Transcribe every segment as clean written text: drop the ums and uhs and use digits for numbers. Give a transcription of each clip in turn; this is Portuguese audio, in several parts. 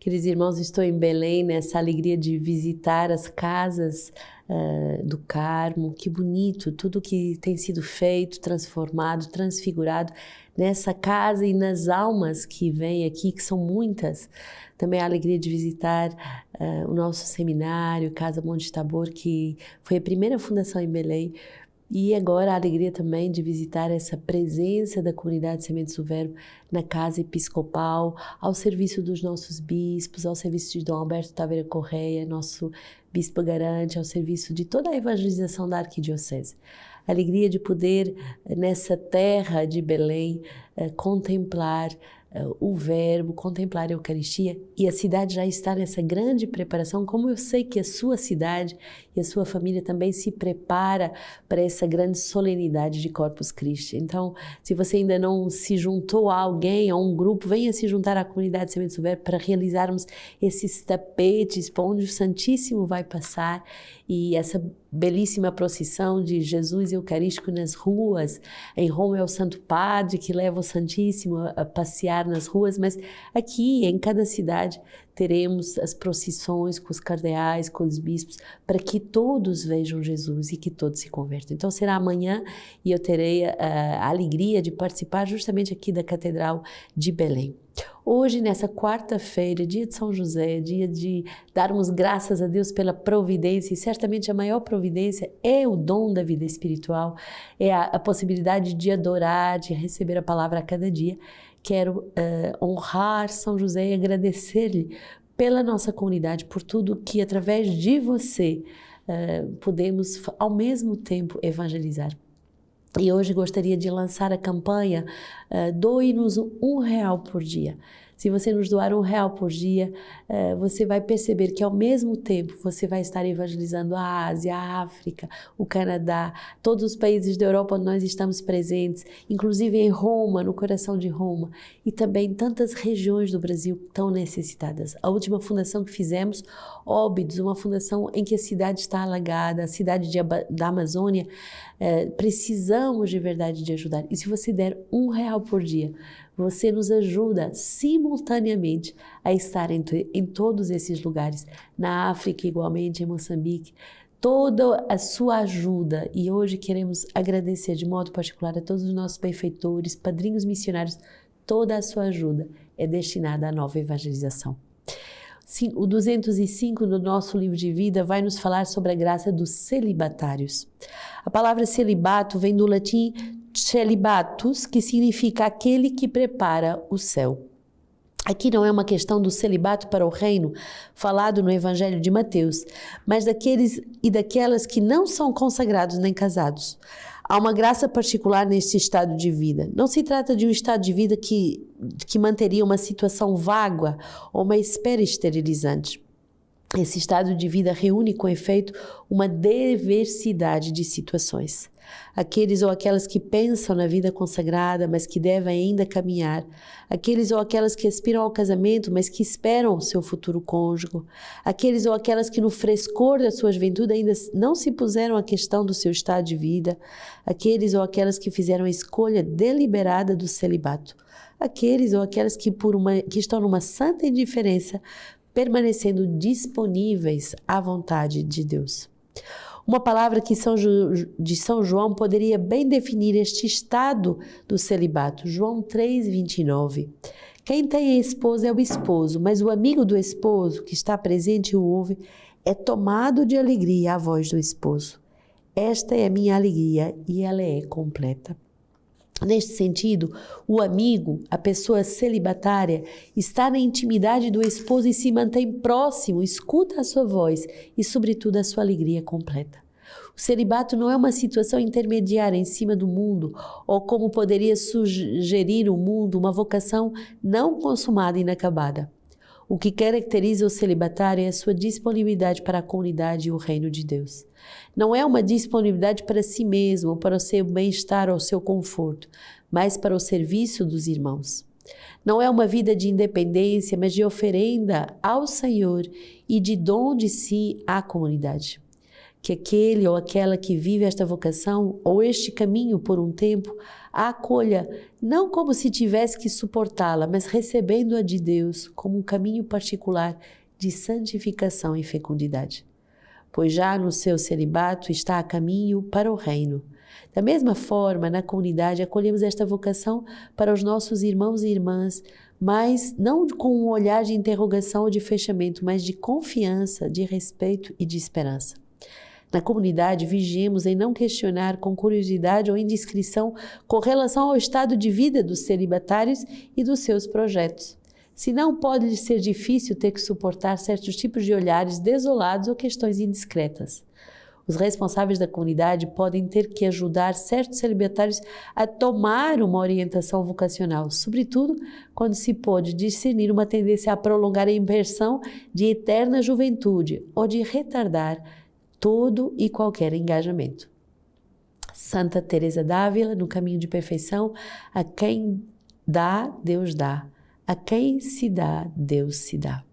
Queridos irmãos, estou em Belém nessa alegria de visitar as casas do Carmo. Que bonito, tudo que tem sido feito, transformado, transfigurado nessa casa e nas almas que vêm aqui, que são muitas. Também a alegria de visitar o nosso seminário, Casa Monte Tabor, que foi a primeira fundação em Belém. E agora a alegria também de visitar essa presença da comunidade Sementes do Verbo na Casa Episcopal, ao serviço dos nossos bispos, ao serviço de Dom Alberto Taveira Correia, nosso bispo garante, ao serviço de toda a evangelização da Arquidiocese. A alegria de poder, nessa terra de Belém, contemplar o Verbo, contemplar a Eucaristia, e a cidade já está nessa grande preparação, como eu sei que a sua cidade e a sua família também se prepara para essa grande solenidade de Corpus Christi. Então, se você ainda não se juntou a alguém, a um grupo, venha se juntar à comunidade Sementes do Verbo para realizarmos esses tapetes por onde o Santíssimo vai passar, e essa belíssima procissão de Jesus Eucarístico nas ruas. Em Roma é o Santo Padre que leva o Santíssimo a passear nas ruas, mas aqui em cada cidade teremos as procissões com os cardeais, com os bispos, para que todos vejam Jesus e que todos se convertam. Então será amanhã e eu terei a alegria de participar justamente aqui da Catedral de Belém. Hoje, nessa quarta-feira, dia de São José, dia de darmos graças a Deus pela providência, e certamente a maior providência é o dom da vida espiritual, é a possibilidade de adorar, de receber a palavra a cada dia. Quero honrar São José e agradecer-lhe pela nossa comunidade, por tudo que através de você podemos ao mesmo tempo evangelizar. E hoje gostaria de lançar a campanha Doe-nos R$1 por dia. Se você nos doar R$1 por dia, você vai perceber que ao mesmo tempo você vai estar evangelizando a Ásia, a África, o Canadá, todos os países da Europa onde nós estamos presentes, inclusive em Roma, no coração de Roma, e também tantas regiões do Brasil tão necessitadas. A última fundação que fizemos, Óbidos, uma fundação em que a cidade está alagada, a cidade da Amazônia, precisamos de verdade de ajudar. E se você der R$1 por dia, você nos ajuda simultaneamente a estar em todos esses lugares, na África igualmente, em Moçambique, toda a sua ajuda. E hoje queremos agradecer de modo particular a todos os nossos benfeitores, padrinhos missionários, toda a sua ajuda é destinada à nova evangelização. Sim, o 205 do nosso livro de vida vai nos falar sobre a graça dos celibatários. A palavra celibato vem do latim celibatus, que significa aquele que prepara o céu. Aqui não é uma questão do celibato para o reino, falado no Evangelho de Mateus, mas daqueles e daquelas que não são consagrados nem casados. Há uma graça particular neste estado de vida. Não se trata de um estado de vida que manteria uma situação vaga ou uma espera esterilizante. Esse estado de vida reúne, com efeito, uma diversidade de situações. Aqueles ou aquelas que pensam na vida consagrada, mas que devem ainda caminhar. Aqueles ou aquelas que aspiram ao casamento, mas que esperam o seu futuro cônjuge. Aqueles ou aquelas que no frescor da sua juventude ainda não se puseram a questão do seu estado de vida. Aqueles ou aquelas que fizeram a escolha deliberada do celibato. Aqueles ou aquelas que estão numa santa indiferença, permanecendo disponíveis à vontade de Deus. Uma palavra que de São João poderia bem definir este estado do celibato. João 3,29. Quem tem a esposa é o esposo, mas o amigo do esposo, que está presente e o ouve, é tomado de alegria à voz do esposo. Esta é a minha alegria e ela é completa. Neste sentido, o amigo, a pessoa celibatária, está na intimidade do esposo e se mantém próximo, escuta a sua voz e, sobretudo, a sua alegria completa. O celibato não é uma situação intermediária em cima do mundo, ou como poderia sugerir o mundo, uma vocação não consumada e inacabada. O que caracteriza o celibatário é a sua disponibilidade para a comunidade e o reino de Deus. Não é uma disponibilidade para si mesmo, para o seu bem-estar ou o seu conforto, mas para o serviço dos irmãos. Não é uma vida de independência, mas de oferenda ao Senhor e de dom de si à comunidade. que aquele ou aquela que vive esta vocação ou este caminho por um tempo, a acolha, não como se tivesse que suportá-la, mas recebendo-a de Deus como um caminho particular de santificação e fecundidade. Pois já no seu celibato está a caminho para o reino. Da mesma forma, na comunidade, acolhemos esta vocação para os nossos irmãos e irmãs, mas não com um olhar de interrogação ou de fechamento, mas de confiança, de respeito e de esperança. Na comunidade, vigiemos em não questionar com curiosidade ou indiscrição com relação ao estado de vida dos celibatários e dos seus projetos. Senão, pode ser difícil ter que suportar certos tipos de olhares desolados ou questões indiscretas. Os responsáveis da comunidade podem ter que ajudar certos celibatários a tomar uma orientação vocacional, sobretudo quando se pode discernir uma tendência a prolongar a impressão de eterna juventude ou de retardar todo e qualquer engajamento. Santa Teresa d'Ávila, no caminho de perfeição, a quem dá, Deus dá. A quem se dá, Deus se dá.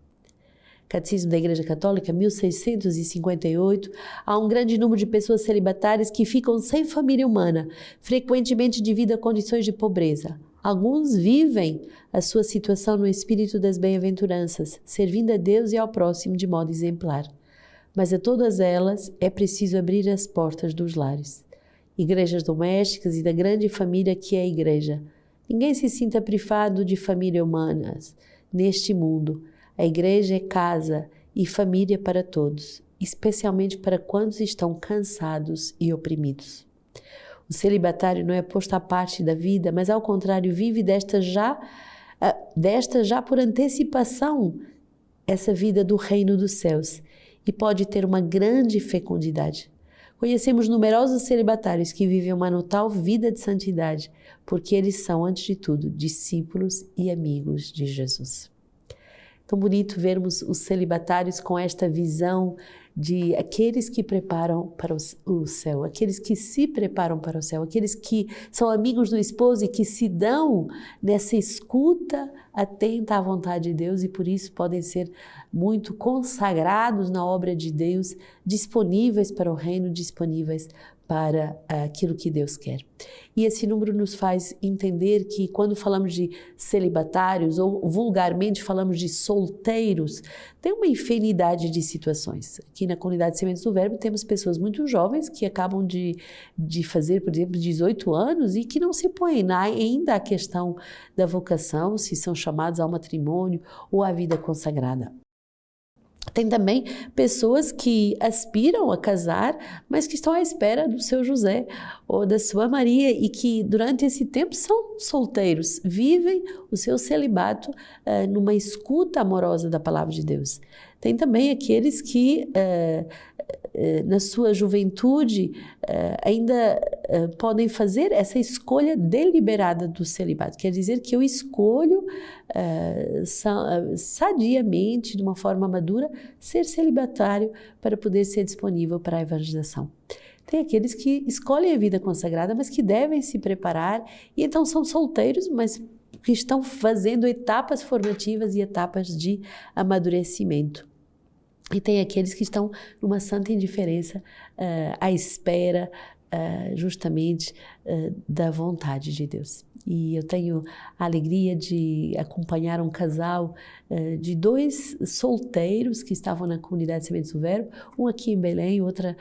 Catecismo da Igreja Católica, 1658, há um grande número de pessoas celibatárias que ficam sem família humana, frequentemente devido a condições de pobreza. Alguns vivem a sua situação no espírito das bem-aventuranças, servindo a Deus e ao próximo de modo exemplar. Mas a todas elas é preciso abrir as portas dos lares. Igrejas domésticas e da grande família que é a Igreja. Ninguém se sinta privado de família humana neste mundo. A Igreja é casa e família para todos, especialmente para quantos estão cansados e oprimidos. O celibatário não é posto à parte da vida, mas ao contrário vive desta já por antecipação essa vida do reino dos céus e pode ter uma grande fecundidade. Conhecemos numerosos celibatários que vivem uma tal vida de santidade, porque eles são, antes de tudo, discípulos e amigos de Jesus. Tão bonito vermos os celibatários com esta visão de aqueles que preparam para o céu, aqueles que se preparam para o céu, aqueles que são amigos do esposo e que se dão nessa escuta atenta à vontade de Deus e por isso podem ser muito consagrados na obra de Deus, disponíveis para o reino, disponíveis para aquilo que Deus quer. E esse número nos faz entender que quando falamos de celibatários ou vulgarmente falamos de solteiros, tem uma infinidade de situações. Aqui na comunidade Sementes do Verbo temos pessoas muito jovens que acabam de fazer, por exemplo, 18 anos e que não se põem ainda a questão da vocação, se são chamados ao matrimônio ou à vida consagrada. Tem também pessoas que aspiram a casar, mas que estão à espera do seu José ou da sua Maria e que durante esse tempo são solteiros, vivem o seu celibato numa escuta amorosa da palavra de Deus. Tem também aqueles que na sua juventude ainda podem fazer essa escolha deliberada do celibato. Quer dizer que eu escolho sadiamente, de uma forma madura, ser celibatário para poder ser disponível para a evangelização. Tem aqueles que escolhem a vida consagrada, mas que devem se preparar e então são solteiros, mas que estão fazendo etapas formativas e etapas de amadurecimento. E tem aqueles que estão numa santa indiferença à espera justamente da vontade de Deus. E eu tenho a alegria de acompanhar um casal de 2 solteiros que estavam na comunidade Sementes do Verbo, um aqui em Belém, outra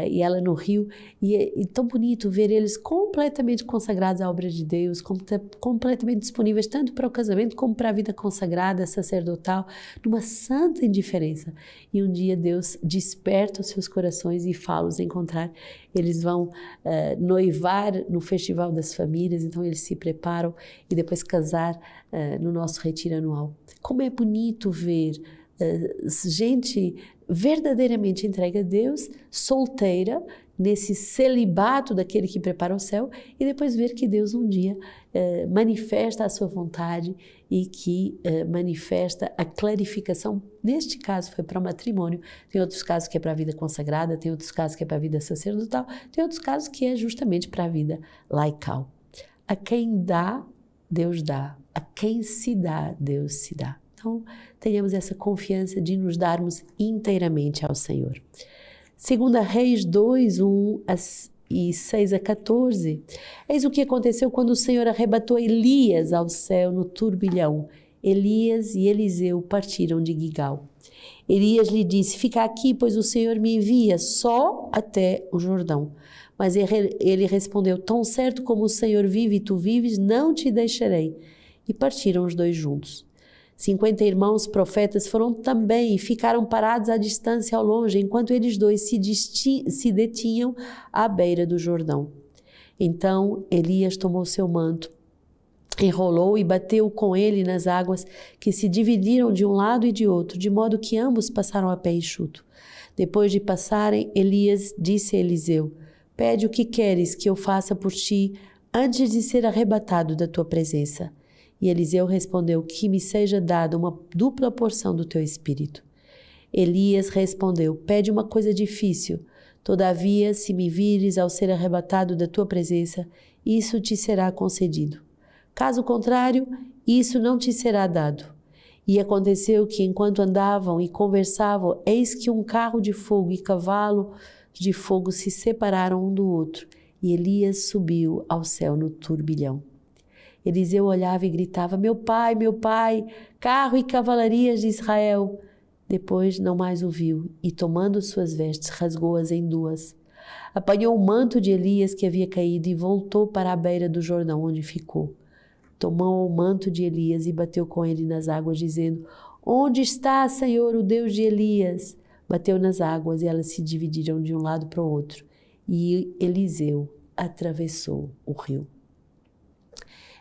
e ela no Rio, e é tão bonito ver eles completamente consagrados à obra de Deus, completamente disponíveis tanto para o casamento como para a vida consagrada, sacerdotal, numa santa indiferença. E um dia Deus desperta os seus corações e fala-os encontrar. Eles vão noivar no Festival das Famílias, então eles se preparam e depois casar no nosso retiro anual. Como é bonito ver gente verdadeiramente entregue a Deus, solteira, nesse celibato daquele que prepara o céu, e depois ver que Deus um dia manifesta a sua vontade e que manifesta a clarificação. Neste caso foi para o matrimônio, tem outros casos que é para a vida consagrada, tem outros casos que é para a vida sacerdotal, tem outros casos que é justamente para a vida laical. A quem dá, Deus dá. A quem se dá, Deus se dá. Então, tenhamos essa confiança de nos darmos inteiramente ao Senhor. Segunda Reis 2, 1 e 6 a 14. Eis o que aconteceu quando o Senhor arrebatou Elias ao céu no turbilhão. Elias e Eliseu partiram de Gigal. Elias lhe disse: fica aqui, pois o Senhor me envia só até o Jordão. Mas ele respondeu: tão certo como o Senhor vive e tu vives, não te deixarei. E partiram os dois juntos. 50 irmãos profetas foram também e ficaram parados à distância ao longe, enquanto eles dois se detinham à beira do Jordão. Então Elias tomou seu manto, enrolou e bateu com ele nas águas que se dividiram de um lado e de outro, de modo que ambos passaram a pé enxuto. Depois de passarem, Elias disse a Eliseu: pede o que queres que eu faça por ti antes de ser arrebatado da tua presença. E Eliseu respondeu: que me seja dada uma dupla porção do teu espírito. Elias respondeu: pede uma coisa difícil. Todavia, se me vires ao ser arrebatado da tua presença, isso te será concedido. Caso contrário, isso não te será dado. E aconteceu que, enquanto andavam e conversavam, eis que um carro de fogo e cavalo de fogo se separaram um do outro, e Elias subiu ao céu no turbilhão. Eliseu olhava e gritava: meu pai, carro e cavalarias de Israel. Depois não mais o viu, e tomando suas vestes, rasgou-as em duas. Apanhou o manto de Elias que havia caído e voltou para a beira do Jordão, onde ficou. Tomou o manto de Elias e bateu com ele nas águas, dizendo: onde está, Senhor, o Deus de Elias? Bateu nas águas e elas se dividiram de um lado para o outro, e Eliseu atravessou o rio.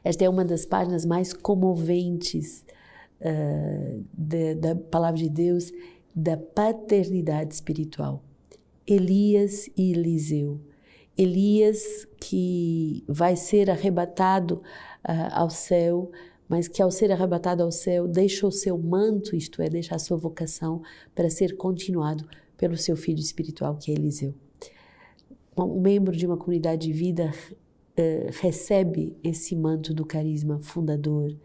Esta é uma das páginas mais comoventes da palavra de Deus, da paternidade espiritual. Elias e Eliseu. Elias que vai ser arrebatado ao céu, mas que ao ser arrebatado ao céu deixa o seu manto, isto é, deixa a sua vocação para ser continuado pelo seu filho espiritual, que é Eliseu. Um membro de uma comunidade de vida recebe esse manto do carisma fundador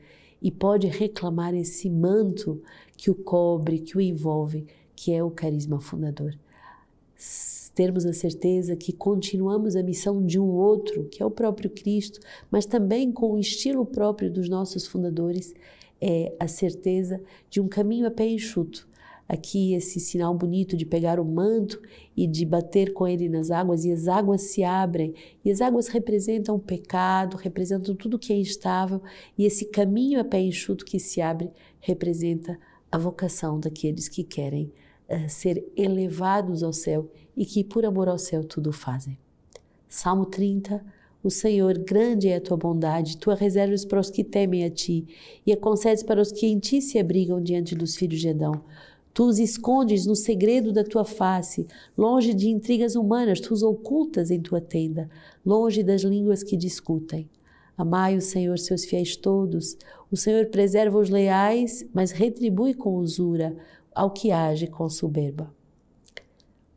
e pode reclamar esse manto que o cobre, que o envolve, que é o carisma fundador. Termos a certeza que continuamos a missão de um outro, que é o próprio Cristo, mas também com o estilo próprio dos nossos fundadores, é a certeza de um caminho a pé enxuto. Aqui esse sinal bonito de pegar o manto e de bater com ele nas águas, e as águas se abrem, e as águas representam o pecado, representam tudo que é instável, e esse caminho a pé enxuto que se abre representa a vocação daqueles que querem ser elevados ao céu e que por amor ao céu tudo fazem. Salmo 30. O Senhor, grande é a tua bondade, tu a reservas para os que temem a ti e a concedes para os que em ti se abrigam diante dos filhos de Adão. Tu os escondes no segredo da tua face, longe de intrigas humanas, tu os ocultas em tua tenda, longe das línguas que discutem. Amai o Senhor, seus fiéis todos. O Senhor preserva os leais, mas retribui com usura ao que age com soberba.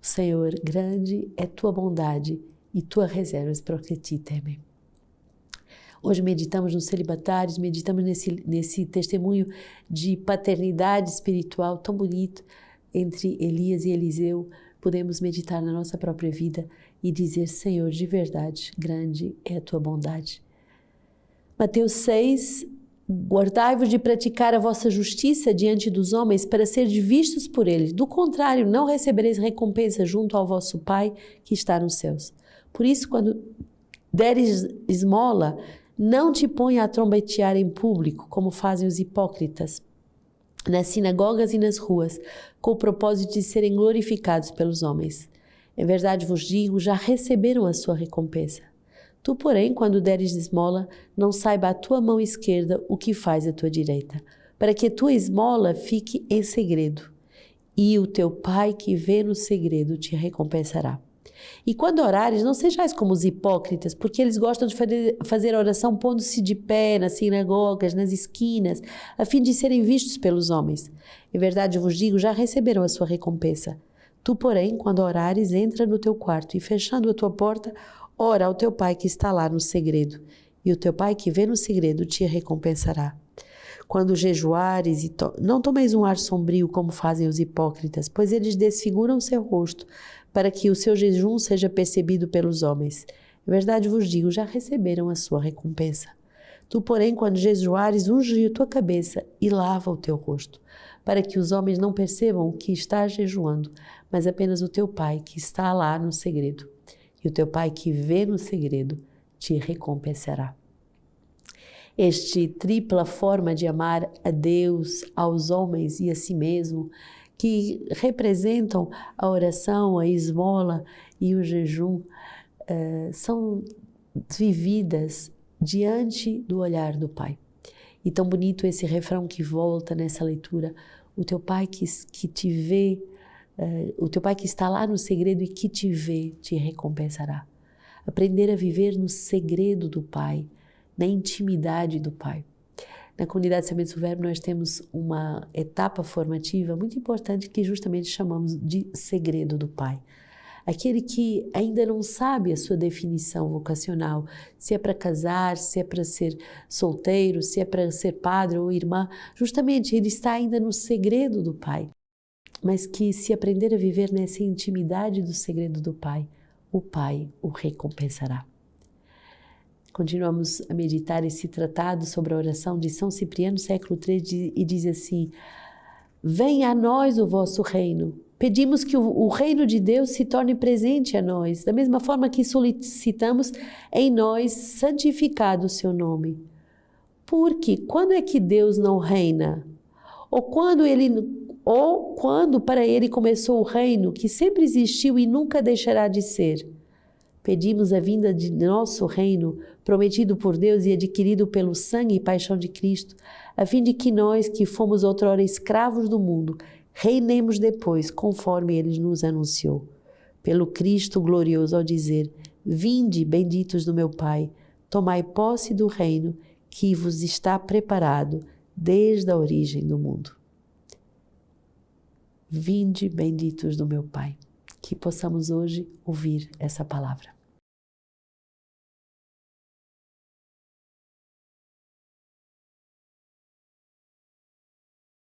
O Senhor, grande é tua bondade e tua reservas para os que te temem. Hoje meditamos nos celibatários, meditamos nesse testemunho de paternidade espiritual tão bonito entre Elias e Eliseu. Podemos meditar na nossa própria vida e dizer: Senhor, de verdade, grande é a tua bondade. Mateus 6, guardai-vos de praticar a vossa justiça diante dos homens para seres vistos por eles. Do contrário, não recebereis recompensa junto ao vosso Pai que está nos céus. Por isso, quando deres esmola, não te ponha a trombetear em público, como fazem os hipócritas, nas sinagogas e nas ruas, com o propósito de serem glorificados pelos homens. Em verdade vos digo, já receberam a sua recompensa. Tu, porém, quando deres esmola, não saiba a tua mão esquerda o que faz a tua direita, para que a tua esmola fique em segredo, e o teu Pai que vê no segredo te recompensará. E quando orares, não sejais como os hipócritas, porque eles gostam de fazer oração pondo-se de pé nas sinagogas, nas esquinas, a fim de serem vistos pelos homens. Em verdade vos digo, já receberam a sua recompensa. Tu, porém, quando orares, entra no teu quarto e, fechando a tua porta, ora ao teu Pai que está lá no segredo, e o teu Pai que vê no segredo te recompensará. Quando jejuares, não tomeis um ar sombrio como fazem os hipócritas, pois eles desfiguram o seu rosto para que o seu jejum seja percebido pelos homens. Em verdade vos digo, já receberam a sua recompensa. Tu, porém, quando jejuares, unge a tua cabeça e lava o teu rosto, para que os homens não percebam que estás jejuando, mas apenas o teu Pai que está lá no segredo. E o teu Pai que vê no segredo te recompensará. Esta tripla forma de amar a Deus, aos homens e a si mesmo, que representam a oração, a esmola e o jejum, são vividas diante do olhar do Pai. E tão bonito esse refrão que volta nessa leitura, o teu Pai que te vê, o teu Pai que está lá no segredo e que te vê, te recompensará. Aprender a viver no segredo do Pai, na intimidade do Pai. Na comunidade Sementes do Verbo nós temos uma etapa formativa muito importante que justamente chamamos de segredo do Pai. Aquele que ainda não sabe a sua definição vocacional, se é para casar, se é para ser solteiro, se é para ser padre ou irmã, justamente ele está ainda no segredo do Pai. Mas que se aprender a viver nessa intimidade do segredo do Pai, o Pai o recompensará. Continuamos a meditar esse tratado sobre a oração de São Cipriano, século III, e diz assim: venha a nós o vosso reino. Pedimos que o reino de Deus se torne presente a nós, da mesma forma que solicitamos em nós santificado o seu nome. Porque quando é que Deus não reina? Ou quando para ele começou o reino, que sempre existiu e nunca deixará de ser? Pedimos a vinda de nosso reino, prometido por Deus e adquirido pelo sangue e paixão de Cristo, a fim de que nós, que fomos outrora escravos do mundo, reinemos depois, conforme Ele nos anunciou. Pelo Cristo glorioso, ao dizer: vinde, benditos do meu Pai, tomai posse do reino que vos está preparado desde a origem do mundo. Vinde, benditos do meu Pai. Que possamos hoje ouvir essa palavra.